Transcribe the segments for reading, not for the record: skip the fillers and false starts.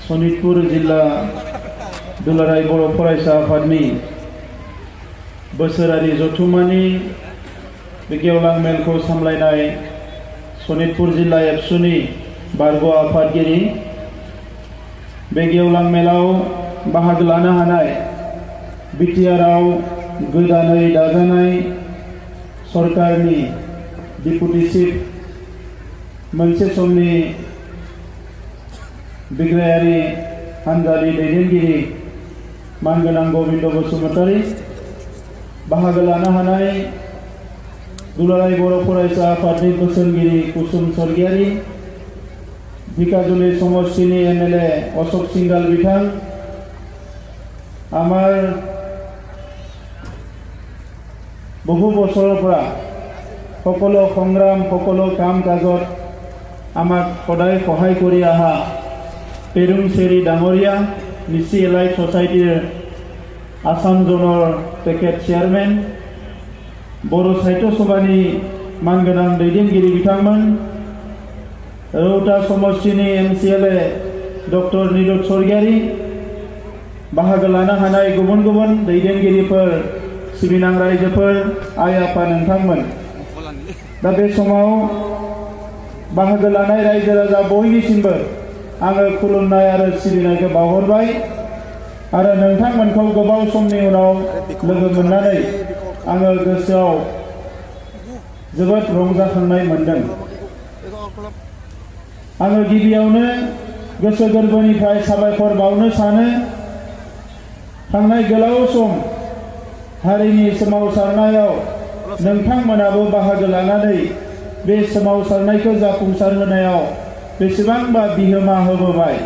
सनितपुर जिल्ला दुलाराय बर' फरायसा आफादनि बोसोरारि जथुम्मानि बे गेवलां मेलखौ सामलायनाय सनितपुर जिल्ला एबसुनि बारग' आफादगिरि बे गेवलां मेलाव बाहागो लानो हानाय बिटिआरआव गोदानै दाजानाय सरकारनि डिपुटि चिफ मोनसे समनि बिग्रायारि हान्जानि दैदेनगिरि मानगोनां गबिन्द बसुमतारी, बाहागो लानो हानाय दुलाराय बर' फरायसा आफादनि बोसोनगिरि कुसुम स्वर्गियारी, धिकाजुलि समष्टिनि एमएलए अशोक सिंघाल बिथां, आमार বহু বছৰৰ পৰা সকলো সংগ্ৰাম সকলো কাম কাজত আমাক সদায় সহায় কৰি অহা পেৰুং চেৰি ডাঙৰীয়া, নিচি এলাইট ছ'চাইটিৰ আসাম জোনৰ পেকেট চেয়াरमेन, बर' साहित्य सभानि मानगोनां दैदेनगिरि बिथांमोन, रौता समष्टिनि एमसिएलए डक्टर निरुत स्वर्गियारी, बाहागो लानो हानाय गुबुन गुबुन दैदेनगिरिफोर, सिबिनां रायजोफोर, आइ आफा नोंथांमोन, दा बे समाव बाहागो लानाय रायजो राजा बयनिसिमबो आङो खुलुमनाय आरो सिबिनायखौ बावहरबाय आरो नोंथांमोनखौ गोबाव समनि उनाव लोगो मोननानै आङो गोसोआव जोबोद रंजाखांनाय मोनदों। आङो गिबियावनो गोसो गोरबोनिफ्राय साबायखर बावनो सानो। थांनाय गोलाव सम हारिनि सोमावसारनायाव नोंथांमोनाबो बाहागो लानानै बे सोमावसारनायखौ जाफुंसार होनायाव बेसेबांबा बिहोमा होबोबाय।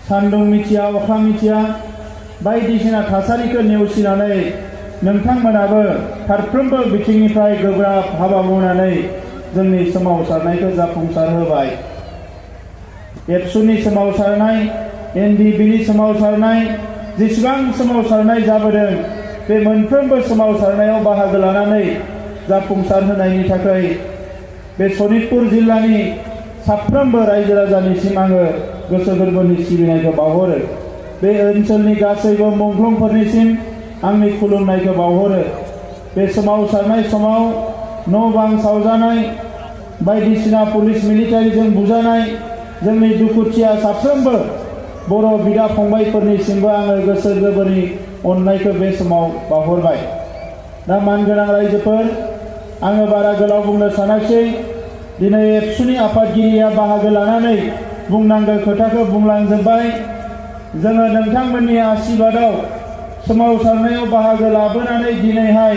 सान्दुं मिथिया अखा मिथिया बायदिसिना थासारिखौ नेवसिनानै नोंथांमोनाबो फारफ्रोमबो बिथिंनिफ्राय गोब्राब हाबा मावनानै जोंनि सोमावसारनायखौ जाफुंसार होबाय। एबसुनि सोमावसारनाय, एनडिबिनि सोमावसारनाय, जेसेबां सोमावसारनाय जाबोदों बे मोनफ्रोमबो सोमावसारनायाव बाहागो लानानै जाफुंसार होनायनि थाखाय बे सनितपुर जिल्लानि साफ्रोमबो रायजो राजानिसिम आङो गोसो गोरबोनि सिबिनायखौ बावहरो। बे ओनसोलनि गासैबो मुंख्लंफोरनिसिम आंनि खुलुमनायखौ बावहरो। बे सोमावसारनाय समाव न' बां सावजानाय, बायदिसिना पुलिस मिलिटारिजों बुजानाय जोंनि दुखुथिया साफ्रोमबो बर' बिदा फंबायफोरनिसिमबो आङो गोसो गोरबोनि अननायखौ बे समाव बावहरबाय। दा मानगोनां रायजोफोर, आङो बारा गोलाव बुंनो सानाखिसै। दिनै एबसुनि आफादगिरिया बाहागो लानानै बुंनांगौ खोथाखौ बुंलांजोब्बाय। जोङो नोंथांमोननि आशीर्बादाव सोमावसारनायाव बाहागो लाबोनानै दिनैहाय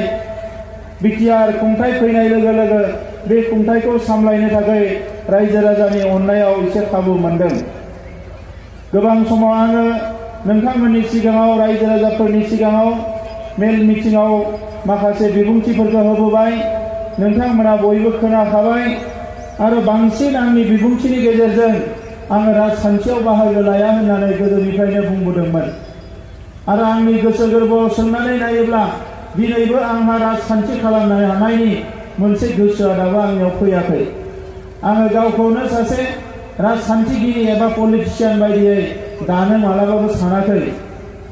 बिटिआर खुंथाय फैनाय लोगो लोगो बे खुंथायखौ सामलायनो थाखाय रायजो राजानि अननायाव एसे खाबु मोनदों। गोबां समाव आङो नोंथांमोननि सिगाङाव रायजो राजाफोरनि सिगाङाव मेल मिटिंआव माखासे बिबुंथिफोरखौ होबोबाय। नोंथांमोना बयबो खोनाखाबाय आरो बांसिन आंनि बिबुंथिनि गेजेरजों आङो राजखान्थियाव बाहागो लाया होननानै गोदोनिफ्रायनो बुंबोदोंमोन आरो आंनि गोसो गोरबोआव सोंनानै नायोब्ला दिनैबो आंहा राजखान्थि खालामनो हानायनि मोनसे गोसोआ दाबो आंनियाव फैयाखै। आङो गावखौनो सासे राजखान्थिगिरि एबा पलिटिशियान बायदियै दानो मालाबाबो सानाखै।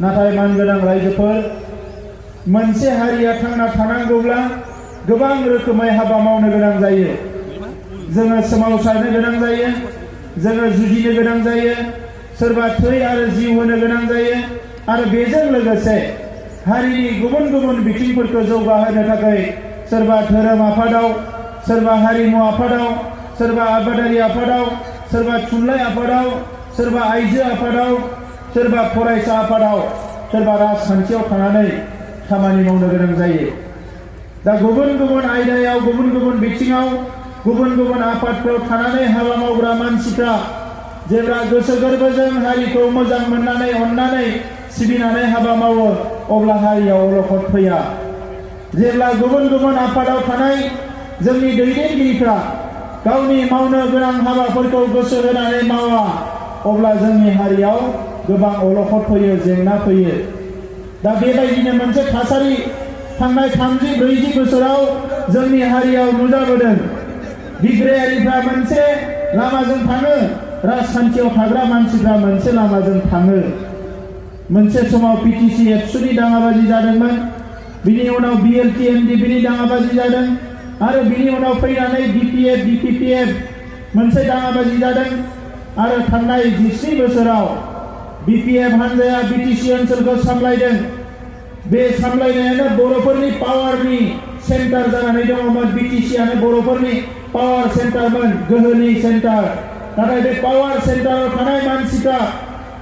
नाथाय मानगोनां रायजोफोर, मोनसे हारिया थांना थानांगौब्ला गोबां रोखोमै हाबा मावनो गोनां जायो। जोङो सोमावसारनो गोनां जायो, जोङो जुजिनो गोनां जायो, सोरबा थै आरो जिउ होनो गोनां जायो आरो बेजों लोगोसे हारिनि गुबुन गुबुन बिथिंफोरखौ जौगाहोनो थाखाय सोरबा धोरोम आफादाव, सोरबा हारिमु आफादाव, सोरबा आबादारि आफादाव, सोरबा थुनलाइ आफादाव, सोरबा आइजो आफादाव, सोरबा फरायसा आफादाव, सोरबा राजखान्थियाव थानानै खामानि मावनो गोनां जायो। दा गुबुन गुबुन आयदायाव, गुबुन गुबुन बिथिङाव, गुबुन गुबुन आफादफोराव थानानै हाबा मावग्रा मानसिफ्रा जेब्ला गोसो गोरबोजों हारिखौ मोजां मोननानै अननानै सिबिनानै हाबा मावो अब्ला हारियाव अलखद फैया। जेब्ला गुबुन गुबुन आफादाव थानाय जोंनि दैदेनगिरिफ्रा गावनि मावनो गोनां हाबाफोरखौ गोसो होनानै मावा अब्ला जोंनि हारियाव गोबां अलखद फैयो, जेंना फैयो। दा बेबायदिनो मोनसे थासारि थांनाय 30-40 बोसोराव जोंनि हारियाव नुजाबोदों। बिग्रायारिफ्रा मोनसे लामाजों थाङो, राजखान्थियाव थाग्रा मानसिफ्रा मोनसे लामाजों थाङो। मोनसे समाव पिटिसि एबसुनि दाङाबाजि जादोंमोन, बिनि उनाव बिएलटि एनडिबिनि दाङाबाजि जादों, आरो बिनि उनाव फैनानै बिपिएफ बिपिपिएफ मोनसे दाङाबाजि जादों। आरो थांनाय 20 बोसोराव बिपिएफ हान्जाया बिटिसि ओनसोलखौ सामलायदों। बे सामलायनायानो बर'फोरनि पावारनि सेन्टार जानानै दङमोन। बिटिसिआनो बर'फोरनि पावार सेन्टारमोन, गोहोनि सेन्टार। नाथाय बे पावार सेन्टाराव थानाय मानसिफ्रा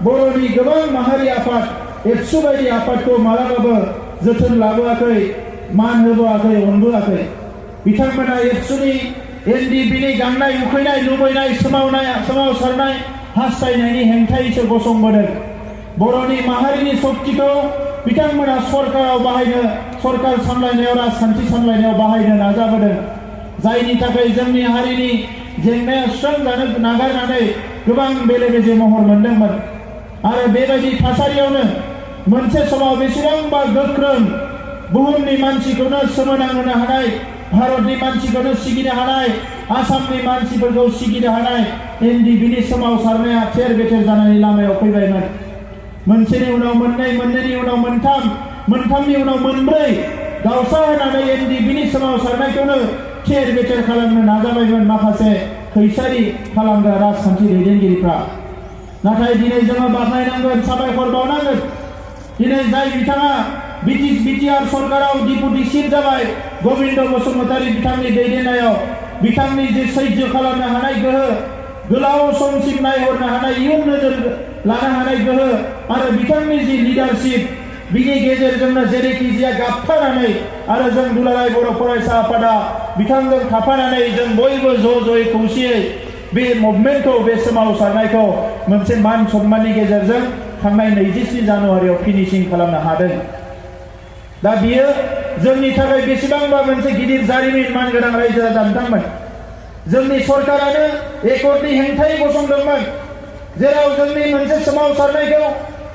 बर'नि गोबां माहारि आफाद एबसु बायदि आफादखौ मालाबाबो जोथोन लाबोआखै, मान होबोआखै, अनबोआखै। बिथांमोना एबसुनि एनडिबिनि गांनाय उखैनाय, लुबैनाय, सोमावसारनाय, हास्थायनायनि हेंथायैसो गसंबोदों। बर'नि माहारिनि शक्तिखौ बिथांमोना सरकाराव बाहायनो, सरकार सामलायनायाव, राजखान्थि सामलायनायाव बाहायनो नाजाबोदों। जायनि थाखाय जोंनि हारिनि जेंनाया सुस्रांजानो नागारनानै गोबां बेले बेजे महर मोनदोंमोन। आरो बेबायदि थासारियावनो मोनसे समाव बेसेबांबा गोख्रों बुहुमनि मानसिखौनो सोमोनांहोनो हानाय, भारतनि मानसिखौनो सिगिनो हानाय, आसामनि मानसिफोरखौ सिगिनो हानाय एनडिबिनि सोमावसारनाया थेर बेथेर जानायनि लामायाव फैबायमोन। मोनसेनि उनाव मोननै, मोननैनि उनाव मोनथाम, मोनथामनि उनाव मोनब्रै गावसा होनानै एनडिबिनि सोमावसारनायखौनो थेर बेथेर खालामनो नाजाबायमोन माखासे खैसारि खालामग्रा राजखान्थि दैदेनगिरिफ्रा। नाथाय दिनै जोङो बाख्नायनांगोन, साबायखर बावनांगोन। दिनै जाय बिथाङा बिटिआर सरकाराव डिपुटि चिफ जाबाय, गबिन्द बसुमतारी बिथांनि दैदेननायाव, बिथांनि जे सैज्य खालामनो हानाय गोहो, गोलाव समसिम नायहरनो हानाय, इयुन नोजोर लानो हानाय गोहो, आरो बिथांनि जि लिडारशिप, बिनि गेजेरजोंनो जेरैखि जाया गाबथानानै, आरो जों दुलाराय बर' फरायसा आफादा बिथांजों थाफानानै जों बयबो ज'यै खौसेयै बे मुभमेन्टखौ, बे सोमावसारनायखौ मोनसे मान सन्माननि गेजेरजों थांनाय 27 जानुवारियाव फिनिशिं खालामनो हादों। दा बियो जोंनि थाखाय बेसेबांबा मोनसे गिदिर जारिमिन, मानगोनां रायजो राजा नोंथांमोन। जोंनि सरकारानो एकर्डनि हेंथायै गसंदोंमोन, जेराव जोंनि मोनसे सोमावसारनायखौ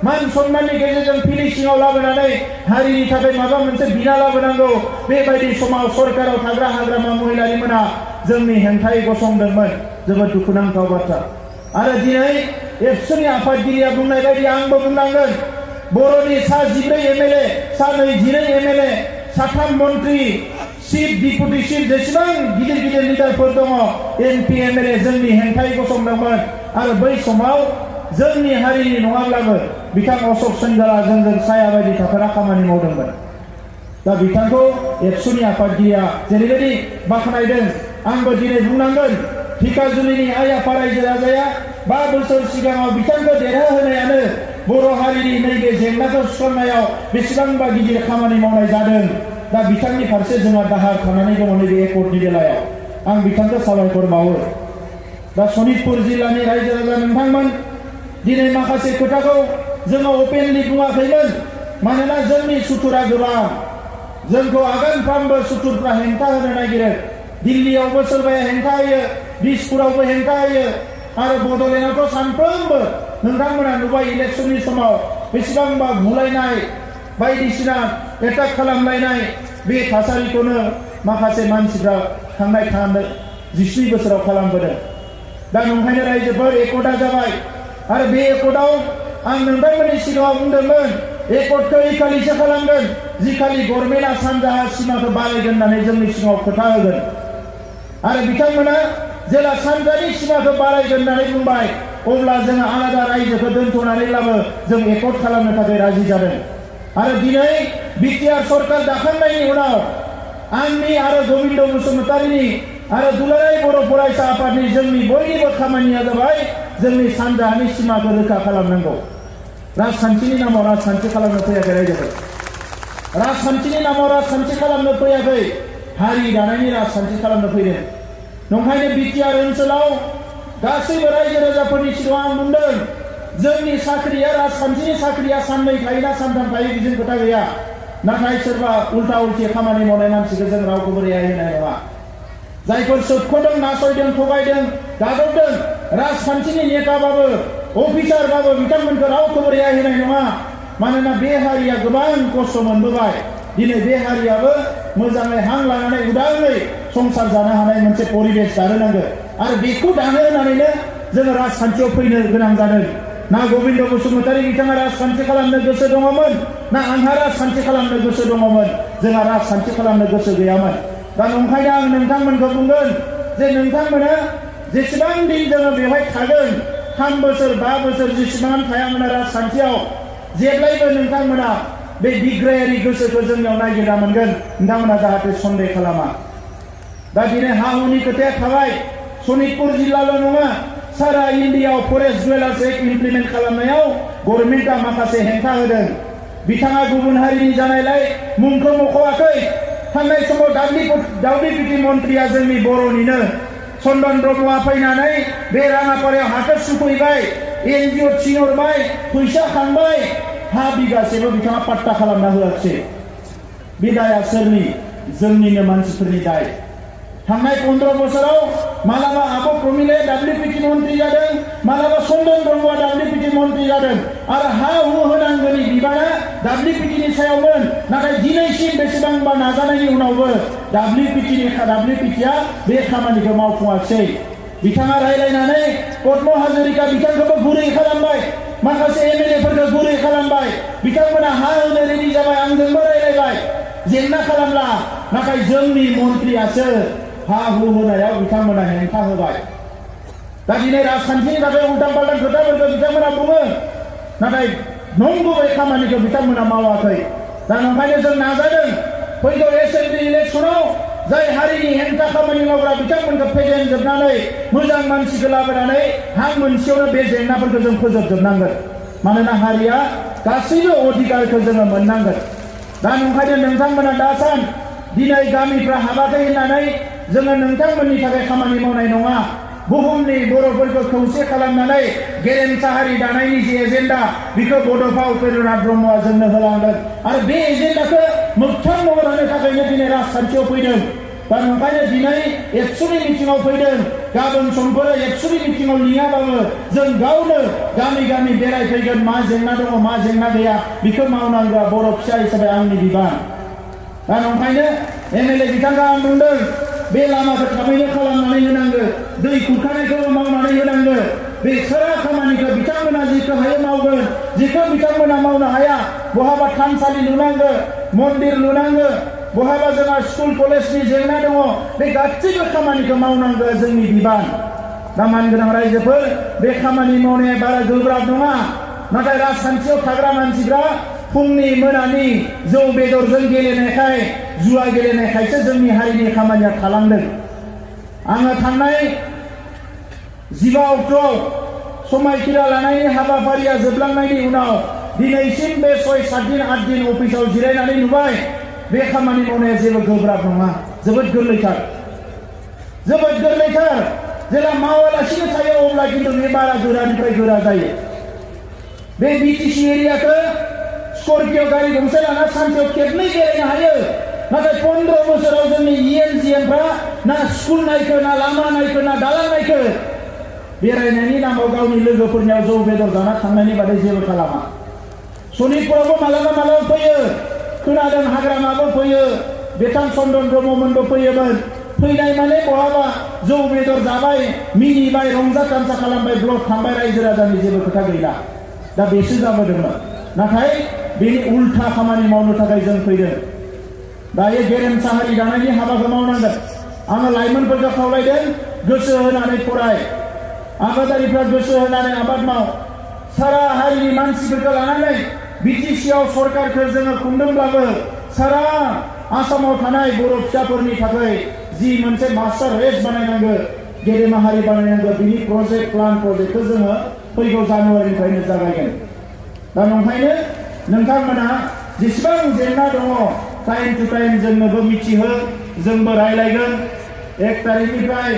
मान सन्माननि गेजेरजों फिनिशिंआव लाबोनानै हारिनि थाखाय माबा मोनसे बिना लाबोनांगौ, बेबायदि समाव सरकाराव थाग्रा हाग्रामा महिलारिमोना जोंनि हेंथायै गसंदोंमोन। जोबोद दुखुनांथाव बाथ्रा। आरो दिनै एबसुनि आफादगिरिया बुंनाय बायदि आंबो बुंनांगोन, बर'नि सा 14 एमएलए, सा 22 एमएलए, सा 3 मन्त्रि, चिफ, डिपुटि चिफ, जेसेबां गिदिर गिदिर लिडारफोर दङ, एमपि एमएलए जोंनि हेंथायै गसंदोंमोन। आरो बै समाव जोंनि हारिनि नङाब्लाबो बिथां अशोक सिंहालआ जोंजों साया बायदि थाफाना खामानि मावदोंमोन। दा बिथांखौ एबसुनि आफादगिरिया जेरैबायदि बाख्नायदों, आंबो दिनै बुंनांगोन, धिकाजुलिनि आइ आफा रायजो राजाया 5 बोसोर सिगाङाव बिथांखौ देरहाहोनायानो बर' हारिनि नैबे जेंनाखौ सुस्रांनायाव बेसेबांबा गिदिर खामानि मावनाय जादों। दा बिथांनि फारसे जोंहा दाहार थानानै दङ नैबे एकर्डनि बेलायाव। आं बिथांखौ साबायखर बावो। दा सनितपुर जिल्लानि रायजो राजा नोंथांमोन, दिनै माखासे खोथाखौ जोङो अपेनलि बुङाखैमोन, मानोना जोंनि सुथुरा गोबां। जोंखौ आगानफ्रामबो सुथुरफ्रा हेंथा होनो नागिरो। दिल्लीयावबो सोरबाया हेंथा होयो, दिसपुरावबो हेंथा होयो, आरो बड'लेण्डआवथ' सानफ्रोमबो नोंथांमोना नुबाय इलेक्सननि समाव बेसेबांबा बुलायनाय, बायदिसिना एटाक खालामलायनाय, बे थासारिखौनो माखासे मानसिफ्रा थांनाय 20 बोसोराव खालामबोदों। दा नंखायनो रायजोफोर, एकर्डआ जाबाय। आरो बे एकर्डआव आं नोंथांमोननि सिगाङाव बुंदोंमोन, एकर्डखौ इखालिसो खालामगोन जिखालि गभर्नमेन्टआ सानजाहा सिमाखौ बारायगोन होननानै जोंनि सिगाङाव खोथा होगोन। आरो बिथांमोना जेला सानजानि सिमाखौ बारायगोन होननानै बुंबाय, अब्ला जोङो आलादा रायजोखौ दोनथ'नानैब्लाबो जों एकर्ड खालामनो थाखाय राजि जादों। आरो दिनै बिटिआर सरकार दाखांनायनि उनाव आंनि आरो गबिन्द बसुमतारीनि आरो दुलाराय बर' फरायसा आफादनि जोंनि बयनिबो खामानिया जाबाय जोंनि सानजाहानि सिमाखौ रोखा खालामनांगौ। राजखान्थिनि नामाव राजखान्थि खालामनो फैयाखै रायजोफोर। राजखान्थिनि नामाव राजखान्थि खालामनो फैयाखै, हारि दानायनि राजखान्थि खालामनो फैदों। नंखायनो बिटिआर ओनसोलाव गासैबो रायजो राजाफोरनि सिगाङाव आं बुंदों, जोंनि साख्रिया, राजखान्थिनि साख्रिया साननै थायोना सानथाम थायो बिजों खोथा गैया। नाथाय सोरबा उल्था उल्थि खामानि मावनाय मानसिखौ जों रावखौबो रेहाय होनाय नङा। जायफोर सोबख'दों, नासयदों, थगायदों, गादबदों, राजखान्थिनि नेताबाबो अफिसारबाबो बिथांमोनखौ रावखौबो रेहाय होनाय नङा। मानोना बे हारिया गोबां खस्थ' मोनबोबाय। दिनै बे हारियाबो मोजाङै हां लानानै उदाङै संसार जानो हानाय मोनसे परिबेस दानो नांगौ। आरो बेखौ दानो होनानैनो जोङो राजखान्थियाव फैनो गोनां जादों ना गोविंद बसुमतारी बिथाङा राजखान्थि खालामनो गोसो दङमोन ना आंहा राजखान्थि खालामनो गोसो दङमोन जोंहा राजखान्थि खालामनो गोसो गैयामोन दा नंखायनो आं नोंथांमोनखौ बुंगोन जे नोंथांमोना जेसेबां दिन जोङो बेवहाय थागोन 3 बोसोर 5 बोसोर जेसेबां थाया मानो राजखान्थियाव जेब्लायबो नोंथांमोना बे बिग्रायारि गोसोखौ जोंनियाव नागिरना मोनगोन नोंथांमोना जाहाथे सन्देह खालामा दा दिनै हा हुनि खोथाया थाबाय सनितपुर जिल्लाल' नङा सारा इन्डियायाव फरेस्ट डुवेलार्स एक्ट इमप्लिमेन्ट खालामनायाव गभर्नमेन्टआ माखासे हेंथा होदों बिथाङा गुबुन हारिनि जानायलाय मुंखौ मख'वाखै थांनाय समाव दावलिपिटि मन्थ्रिया जोंनि बर'निनो चन्दन ब्रह्मआ फैनानै बे राङापारायाव हाखौ सुफैबाय एनजिअ थिनहरबाय फैसा खांबाय हा बिगासेबो बिथाङा पाट्टा खालामना होआखिसै बे दाया सोरनि जोंनिनो मानसिफोरनि दाय थांनाय 15 बोसोराव मालाबा आब' प्रमिले दावलिपिटि मन्थ्रि जादों मालाबा चन्दन ब्रह्मआ दावलिपिटि मन्थ्रि जादों आरो हा हु होनांगौनि बिबाना दावलिपिटिनि सायावमोन नाथाय दिनैसिम बेसेबांबा नाजानायनि उनावबो दावलिपिटिया बे खामानिखौ मावफुङाखिसै बिथाङा रायलायनानै पद्म हाजरिका बिथांखौबो गुरै खालामबाय माखासे एमएलएफोरखौ गुरै खालामबाय बिथांमोना हा होनो रेडि जाबाय आंजोंबो रायलायबाय जेंना खालामला नाथाय जोंनि मन्थ्रियासो हा हु होनायाव बिथांमोना हेंथा होबाय दा दिनै राजखान्थिनि थाखाय उल्टां फाल्टां खोथाफोरखौ बिथांमोना बुङो नाथाय नंगुबै खामानिखौ बिथांमोना मावाखै दा नंखायनो जों नाजादों फैगौ एसेम्बलि इलेक्सनाव जाय हारिनि हेंथा खामानि मावग्रा बिथांमोनखौ फेजेनजोबनानै मोजां मानसिखौ लाबोनानै हां मोनसेयावनो बे जेंनाफोरखौ जों फोजोबजोबनांगोन मानोना हारिया गासैबो अधिकारखौ जोङो मोननांगोन दा नंखायनो नोंथांमोना दासान दिनै गामिफ्रा हाबाखै होननानै जोङो नोंथांमोननि थाखाय खामानि मावनाय नङा बुहुमनि बर'फोरखौ खौसे खालामनानै गेरेमसा हारि दानायनि जे एजेन्डा बेखौ बड'फा उपेन्द्रनाथ ब्रह्मआ जोंनो होलांदों आरो बे एजेन्डाखौ मोगथां महर होनो थाखायनो दिनै राजखान्थियाव फैदों दा नंखायनो दिनै एबसुनि मिटिङाव फैदों गाबोन समफोर एबसुनि मिटिङाव लिङाबाबो जों गावनो गामि गामि बेरायफैगोन मा जेंना दङ मा जेंना गैया बेखौ मावनांगौआ बर' फिसा हिसाबै आंनि बिबान दा नंखायनो एमएलए बिथाङा आं बुंदों बे लामाखौ थाबैनो खालामनानै होनांगौ दै खुरखानायखौबो मावनानै होनांगौ बे सारा खामानिखौ बिथांमोना जेखौ हायो मावगोन जेखौ बिथांमोना मावनो हाया बहाबा थानसालि लुनांगौ मन्दिर लुनांगौ बहाबा जोंहा स्कुल कलेजनि जेंना दङ बे गासैबो खामानिखौ मावनांगौ जोंनि बिबान दा मानगोनां रायजोफोर बे खामानि मावनाया बारा गोब्राब नङा नाथाय राजखान्थियाव थाग्रा मानसिफ्रा फुंनि मोनानि जौ बेदरजों गेलेनायखाय जुवा गेलेनायखायसो जोंनि हारिनि खामानिया थालांदों आङो थांनाय 15 अक्ट'आव समायखिरा लानायनि हाबाफारिया जोबलांनायनि उनाव दिनैसिम बे 6-7 दिन 8 दिन अफिसाव जिरायनानै नुबाय बे खामानि मावनाया जेबो गोब्राब नङा जोबोद गोरलैथार जेब्ला मावालासिनो थायो अब्ला खिन्थु बे बारा गोरानिफ्राय गोरा जायो बे बिटिसि एरियाखौ स्कर्पिय गारि गंसे लाना सानसेयाव खेबनै बेरायनो हायो नाथाय 15 बोसोराव जोंनि इएनजिएमफ्रा ना स्कुल नायखो ना लामा नायखो ना दालां नायखो बेरायनायनि नामाव गावनि लोगोफोरनियाव जौ बेदर जाना थांनायनि बादै जेबो खालामा सनितपुरावबो मालाबा फैयो खोनादों हाग्रामाबो फैयो बेथां चन्दन ब्रह्ममोनबो फैयोमोन फैनाय माने बहाबा जौ बेदर जाबाय मिनिबाय रंजा तामसा खालामबाय ब्लक थांबाय रायजो राजानि जेबो खोथा गैला दा बेसो जाबोदोंमोन नाथाय बेनि उल्था खामानि मावनो थाखाय जों फैदों दायो गेरेमसा हारि दानायनि हाबाखौ मावनांगोन आङो लाइमोनफोरखौ खावलायदों गोसो होनानै फराय आबादारिफ्रा गोसो होनानै आबाद माव सारा हारिनि मानसिफोरखौ लानानै बिटिसिआव सरकारखौ जोङो खुंदोंब्लाबो सारा आसामाव थानाय बर' फिसाफोरनि थाखाय जि मोनसे मास्टार रेस बानायनांगौ गेदेमा हारि बानायनांगौ बिनि प्रोजेक्टखौ जोङो फैगौ जानुवारिनिफ्रायनो जागायगोन दा नंखायनो नोंथांमोना जेसेबां जेंना दङ टाइम टु टाइम जोंनोबो मिथिहो जोंबो रायलायगोन 1 तारिखनिफ्राय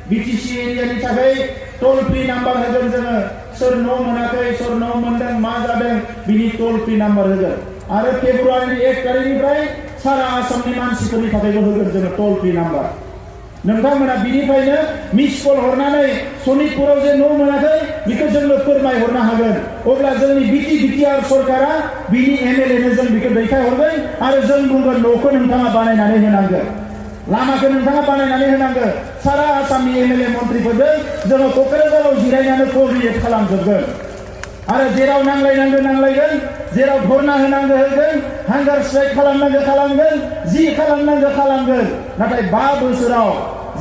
बिटिसि एरियानि थाखाय टोल फ्री नाम्बार होगोन जोङो सोर न' मोनाखै सोर न' मोनदों मा जादों बिनि टोल फ्री नाम्बार होगोन आरो फेब्रुवारिनि 1 तारिखनिफ्राय सारा आसामनि मानसिफोरनि थाखायबो होगोन जोङो टोल फ्री नाम्बार नोंथांमोना बिनिफ्रायनो मिस कल हरनानै सनितपुराव जे न' मोनाखै बेखौ जोंनो फोरमायहरनो हागोन अब्ला जोंनि बिटिआर सरकारा बिनि एमएलएनो जों बेखौ दैथायहरगोन आरो जों बुंगोन न'खौ नोंथाङा बानायनानै होनांगोन लामाखौ नोंथाङा बानायनानै होनांगोन सारा आसामनि एमएलए मन्थ्रिफोरजों जोङो क'क्राझाराव जिरायनानै क'र्डिनेट खालामजोबगोन आरो जेराव नांलायनांगौ नांलायगोन जेराव धरना होनांगौ होगोन हांगार स्ट्राइक खालामनांगौ खालामगोन जि खालामनांगौ खालामगोन नाथाय 5 बोसोराव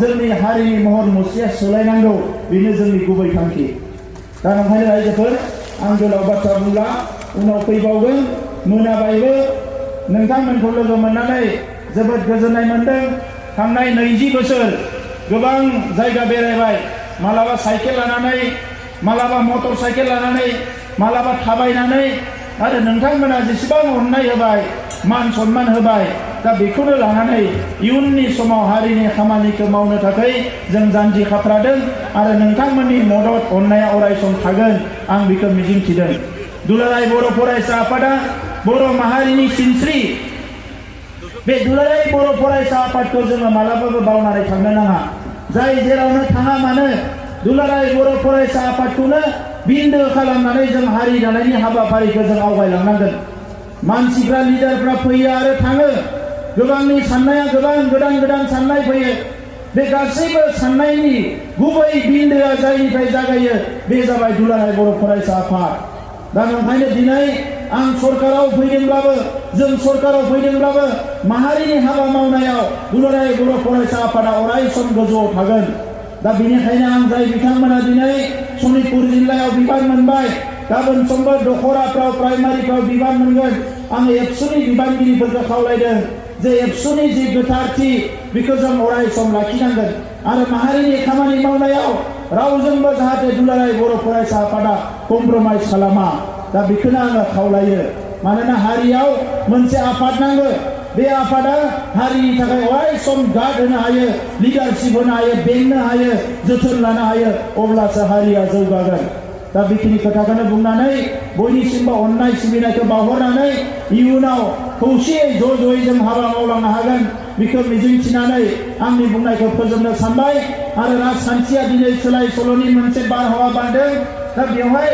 जोंनि हारिनि महर मुस्रिया सोलायनांगौ बेनो जोंनि गुबै थांखि दा नंखायनो रायजोफोर आं गोलाव बाथ्रा बुंला उनाव फैबावगोन मोनाबायबो नोंथांमोनखौ लोगो मोननानै जोबोद गोजोननाय मोनदों थांनाय 20 बोसोर गोबां जायगा बेरायबाय मालाबा साइकेल लानानै मालाबा मटर साइकेल लानानै मालाबा थाबायनानै आरो नोंथांमोना जेसेबां अननाय होबाय मान सन्मान होबाय दा बेखौनो लानानै इयुननि समाव हारिनि खामानिखौ मावनो थाखाय जों जानजि खाफ्रादों आरो नोंथांमोननि मदद अननाया अरायसम थागोन आं बेखौ मिजिंथिदों दुलाराय बर' फरायसा आफादा बर' माहारिनि सिनस्रि बे दुलाराय बर' फरायसा आफादखौ जोङो मालाबाबो बावनानै थांनो नाङा जाय जेरावनो थाङा मानो दुलाराय बर' फरायसा आफादखौनो बिन्दो खालामनानै जों हारि दानायनि हाबाफारिखौ जों आवगायलांनांगोन मानसिफ्रा लिडारफ्रा फैयो आरो थाङो गोबांनि साननाया गोबां गोदान गोदान साननाय फैयो बे गासैबो साननायनि गुबै बिन्दोआ जायनिफ्राय जागायो बे जाबाय दुलाराय बर' फरायसा आफाद दा नंखायनो दिनै आं सरकाराव फैदोंब्लाबो जों सरकाराव फैदोंब्लाबो माहारिनि हाबा मावनायाव दुलाराय बर' फरायसा आफादा अरायसम गोजौआव थागोन दा बेनिखायनो आं जाय बिथांमोना दिनै सनितपुर जिल्लायाव बिबान मोनबाय गाबोन समफोर दखराफ्राव प्राइमारिफ्राव बिबान मोनगोन आं एबसुनि बिबानगिरिफोरखौ खावलायदों जे एबसुनि जि गोथारथि बेखौ जों अरायसम लाखिनांगोन आरो माहारिनि खामानि मावनायाव रावजोंबो जाहाथे दुलाराय बर' फरायसा आफादा कमप्रमाइज खालामा दा बेखौनो आङो खावलायो मानोना हारियाव मोनसे आफाद नांगौ बे आफादा हारिनि थाखाय अरायसम गार्ड होनो हायो लिडारशिप होनो हायो बेंनो हायो जोथोन लानो हायो अब्लासो हारिया जौगागोन दा बेखिनि खोथाखौनो बुंनानै बयनिसिमबो अननाय सिबिनायखौ बावहरनानै इयुनाव खौसेयै ज'ज'यै जों हाबा मावलांनो हागोन बेखौ मिजिंथिनानै आंनि बुंनायखौ फोजोबनो सानबाय आरो राजखान्थिया दिनै सोलाय सोल'नि मोनसे बारहावा बारदों दा बेवहाय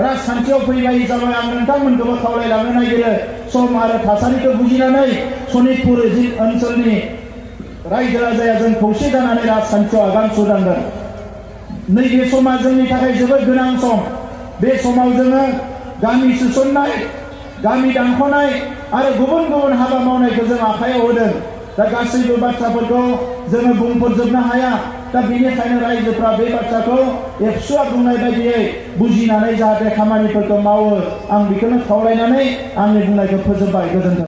राजखान्थियाव फैनाय हिसाबै आं नोंथांमोनखौबो खावलायलांनो नागिरो सम आरो थासारिखौ बुजिनानै सनितपुर ओनसोलनि रायजो राजाया जों खौसे जानानै राजखान्थियाव आगान सुरनांगोन नैबे समा जोंनि थाखाय जोबोद गोनां सम बे समाव जोङो गामि सोसननाय गामि दानख'नाय आरो गुबुन गुबुन हाबा मावनायखौ जों आखायाव होदों दा गासैबो बाथ्राफोरखौ जोङो बुंफोरजोबनो हाया दा बेनिखायनो रायजोफ्रा बे बाथ्राखौ एबसुआ बुंनाय बायदियै बुजिनानै जाहाथे खामानिफोरखौ मावो आं बेखौनो खावलायनानै आंनि बुंनायखौ फोजोबबाय गोजोन्थों।